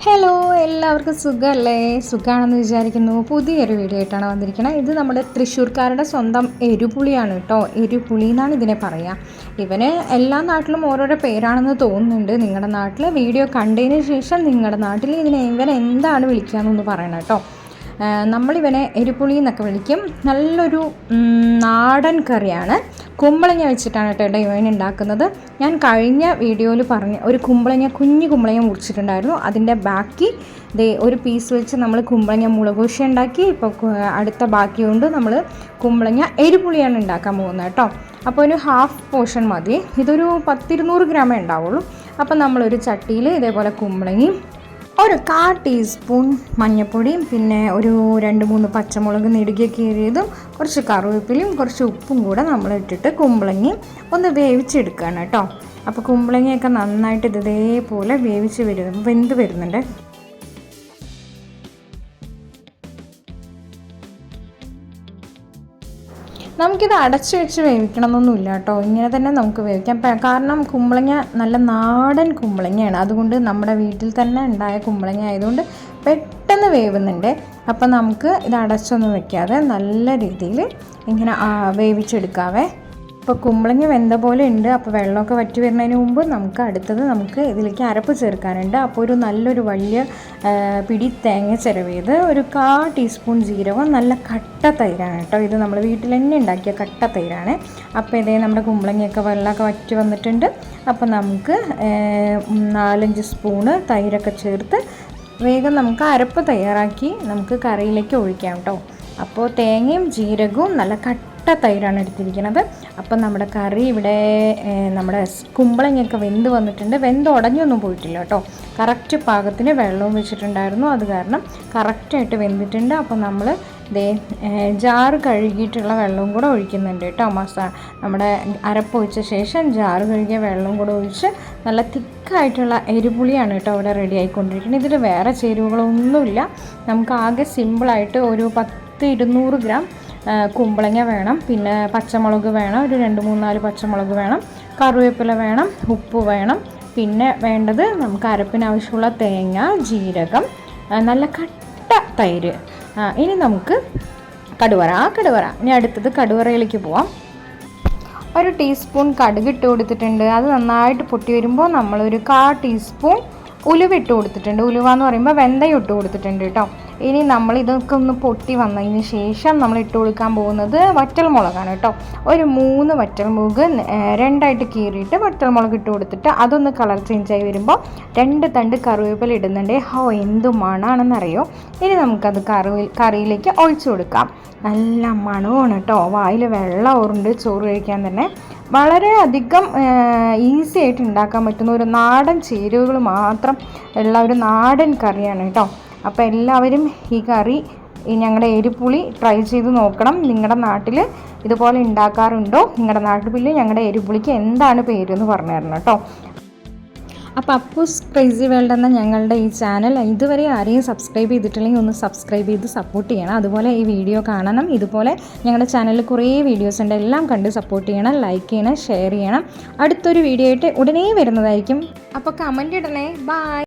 Hello, എല്ലാവർക്കും സുഖമല്ലേ? സുഖമാണെന്ന് വിചാരിക്കുന്നു. പുതിയൊരു വീഡിയോ ആയിട്ടാണ് വന്നിരിക്കുന്നത്. ഇത് നമ്മുടെ തൃശ്ശൂർക്കാരുടെ സ്വന്തം എരുപുളിയാണ് കേട്ടോ. എരുപുളി എന്നാണ് ഇതിനെ പറയുക. ഇവന് എല്ലാ നാട്ടിലും ഓരോരോ പേരാണെന്ന് തോന്നുന്നുണ്ട്. നിങ്ങളുടെ നാട്ടിൽ വീഡിയോ കണ്ടതിന് ശേഷം നിങ്ങളുടെ നാട്ടിൽ ഇവൻ എന്താണ് വിളിക്കുക എന്നൊന്ന് പറയണം കേട്ടോ. നമ്മളിവനെ എരുപുളി എന്നൊക്കെ വിളിക്കും. നല്ലൊരു നാടൻ കറിയാണ്. കുമ്പളങ്ങ വെച്ചിട്ടാണ് കേട്ടോ ഇവൻ ഉണ്ടാക്കുന്നത്. ഞാൻ കഴിഞ്ഞ വീഡിയോയിൽ പറഞ്ഞ ഒരു കുഞ്ഞു കുമ്പളങ്ങ മുറിച്ചിട്ടുണ്ടായിരുന്നു. അതിൻ്റെ ബാക്കി ഒരു പീസ് വെച്ച് നമ്മൾ കുമ്പളങ്ങ മുളകുശി ഉണ്ടാക്കി. ഇപ്പോൾ അടുത്ത ബാക്കി കൊണ്ട് നമ്മൾ കുമ്പളങ്ങ എരുപുളിയാണ് ഉണ്ടാക്കാൻ പോകുന്നത് കേട്ടോ. അപ്പോൾ ഒരു ഹാഫ് പോർഷൻ മതി. ഇതൊരു 100-200 ഗ്രാമേ ഉണ്ടാവുള്ളൂ. അപ്പോൾ നമ്മളൊരു ചട്ടിയിൽ ഇതേപോലെ കുമ്പളങ്ങയും ഒരു 1/4 ടീസ്പൂൺ മഞ്ഞൾപ്പൊടിയും പിന്നെ ഒരു 2-3 പച്ചമുളക് നെടുകെ കീറിയതും കുറച്ച് കറിവേപ്പിലയും കുറച്ച് ഉപ്പും കൂടെ നമ്മൾ ഇട്ടിട്ട് കുമ്പളങ്ങയും ഒന്ന് വേവിച്ചെടുക്കുകയാണ് കേട്ടോ. അപ്പോൾ കുമ്പളങ്ങയൊക്കെ നന്നായിട്ട് ഇതേപോലെ വെന്ത് വരുന്നുണ്ട്. നമുക്കിത് അടച്ച് വെച്ച് വേവിക്കണമെന്നൊന്നുമില്ല കേട്ടോ. ഇങ്ങനെ തന്നെ നമുക്ക് വേവിക്കാം. കാരണം കുമ്പളങ്ങ നല്ല നാടൻ കുമ്പളങ്ങയാണ്. അതുകൊണ്ട് നമ്മുടെ വീട്ടിൽ തന്നെ ഉണ്ടായ കുമ്പളങ്ങ ആയതുകൊണ്ട് പെട്ടെന്ന് വേവുന്നുണ്ട്. അപ്പം നമുക്ക് ഇത് അടച്ചൊന്നും വെക്കാതെ നല്ല രീതിയിൽ ഇങ്ങനെ വേവിച്ചെടുക്കാവേ. ഇപ്പോൾ കുമ്പളങ്ങ വെന്ത പോലെ ഉണ്ട്. അപ്പോൾ വെള്ളമൊക്കെ വറ്റി വരുന്നതിന് മുമ്പ് നമുക്ക് ഇതിലേക്ക് അരപ്പ് ചേർക്കാനുണ്ട്. അപ്പോൾ ഒരു നല്ലൊരു വലിയ പിടി തേങ്ങ ചിരവിയത്, ഒരു 1/4 ടീസ്പൂൺ ജീരകം, നല്ല കട്ട തൈരാണ് കേട്ടോ. ഇത് നമ്മൾ വീട്ടിൽ തന്നെ ഉണ്ടാക്കിയ കട്ട തൈരാണ്. അപ്പോൾ ഇതേ നമ്മുടെ കുമ്പളങ്ങയൊക്കെ വെള്ളമൊക്കെ വറ്റി വന്നിട്ടുണ്ട്. അപ്പോൾ നമുക്ക് 4-5 സ്പൂണ് തൈരൊക്കെ ചേർത്ത് വേഗം നമുക്ക് അരപ്പ് തയ്യാറാക്കി നമുക്ക് കറിയിലേക്ക് ഒഴിക്കാം കേട്ടോ. അപ്പോൾ തേങ്ങയും ജീരകവും നല്ല കട്ട തൈരാണ് എടുത്തിരിക്കുന്നത്. അപ്പം നമ്മുടെ കറി ഇവിടെ നമ്മുടെ കുമ്പളങ്ങയൊക്കെ വെന്ത് വന്നിട്ടുണ്ട്. വെന്ത് ഉടഞ്ഞൊന്നും പോയിട്ടില്ല കേട്ടോ. കറക്റ്റ് പാകത്തിന് വെള്ളവും വെച്ചിട്ടുണ്ടായിരുന്നു. അത് കാരണം കറക്റ്റായിട്ട് വെന്തിട്ടുണ്ട്. അപ്പം നമ്മൾ ജാറ് കഴുകിയിട്ടുള്ള വെള്ളവും കൂടെ ഒഴിക്കുന്നുണ്ട് കേട്ടോ. നമ്മുടെ അരപ്പ് ഒഴിച്ച ശേഷം ജാറ് കഴുകിയ വെള്ളവും കൂടെ ഒഴിച്ച് നല്ല തിക്കായിട്ടുള്ള എരുപുളിയാണ് കേട്ടോ ഇവിടെ റെഡി ആയിക്കൊണ്ടിരിക്കുന്നത്. ഇതിൽ വേറെ ചേരുവകളൊന്നുമില്ല. നമുക്ക് ആകെ സിമ്പിളായിട്ട് ഒരു 100-200 ഗ്രാം കുമ്പളങ്ങ വേണം, പിന്നെ പച്ചമുളക് വേണം, ഒരു 2-3-4 പച്ചമുളക് വേണം, കറിവേപ്പില വേണം, ഉപ്പ് വേണം, പിന്നെ വേണ്ടത് നമുക്ക് അരപ്പിന് ആവശ്യമുള്ള തേങ്ങ, ജീരകം, നല്ല കട്ട തൈര്. ഇനി നമുക്ക് കടുവറ. ഇനി അടുത്തത് കടുവറയിലേക്ക് പോവാം. ഒരു ടീസ്പൂൺ കടുക് ഇട്ട് കൊടുത്തിട്ടുണ്ട്. അത് നന്നായിട്ട് പൊട്ടി വരുമ്പോൾ നമ്മളൊരു 1/4 ടീസ്പൂൺ ഉലുവ ഇട്ട് കൊടുത്തിട്ടുണ്ട്. ഉലുവ എന്ന് പറയുമ്പോൾ വെന്തയം ഇട്ട് കൊടുത്തിട്ടുണ്ട് കേട്ടോ. ഇനി നമ്മൾ ഇതൊക്കെ ഒന്ന് പൊട്ടി വന്നതിന് ശേഷം നമ്മൾ ഇട്ട് കൊടുക്കാൻ പോകുന്നത് വറ്റൽമുളകാണ് കേട്ടോ. ഒരു 3 വറ്റൽമുളക് 2ആയിട്ട് കീറിയിട്ട് വറ്റൽമുളക് ഇട്ട് കൊടുത്തിട്ട് അതൊന്ന് കളർ ചേഞ്ചായി വരുമ്പോൾ 2 തണ്ട് കറിവേപ്പില ഇടുന്നുണ്ട്. എന്ത് മണമാണെന്നറിയോ. ഇനി നമുക്കത് കറിയിലേക്ക് ഒഴിച്ചു കൊടുക്കാം. നല്ല മണമാണ് കേട്ടോ. വായിൽ വെള്ളം ഊറുണ്ട് ചോറ് കഴിക്കാൻ തന്നെ. വളരെ അധികം ഈസി ആയിട്ട് ഉണ്ടാക്കാൻ പറ്റുന്ന ഒരു നാടൻ ചേരുവകൾ മാത്രം ഉള്ള ഒരു നാടൻ കറിയാണ് കേട്ടോ. അപ്പോൾ എല്ലാവരും ഈ കറി ഞങ്ങളുടെ എരുപുളി ട്രൈ ചെയ്ത് നോക്കണം. നിങ്ങളുടെ നാട്ടിൽ ഇതുപോലെ ഉണ്ടാക്കാറുണ്ടോ? നിങ്ങളുടെ നാട്ടിൽ ഞങ്ങളുടെ എരുപുളിക്ക് എന്താണ് പേരെന്ന് പറഞ്ഞു തരണം കേട്ടോ. അപ്പോൾ അപ്പൂസ് ക്രേസി വേൾഡ് എന്ന ഞങ്ങളുടെ ഈ ചാനൽ ഇതുവരെ ആരെയും സബ്സ്ക്രൈബ് ചെയ്തിട്ടില്ലെങ്കിൽ ഒന്ന് സബ്സ്ക്രൈബ് ചെയ്ത് സപ്പോർട്ട് ചെയ്യണം. അതുപോലെ ഈ വീഡിയോ കാണണം. ഇതുപോലെ ഞങ്ങളുടെ ചാനലിൽ കുറേ വീഡിയോസ് ഉണ്ട്. എല്ലാം കണ്ട് സപ്പോർട്ട് ചെയ്യണം, ലൈക്ക് ചെയ്യണം, ഷെയർ ചെയ്യണം. അടുത്തൊരു വീഡിയോ ആയിട്ട് ഉടനെ വരുന്നതായിരിക്കും. അപ്പോൾ കമൻറ്റ് ഇടണേ. ബൈ.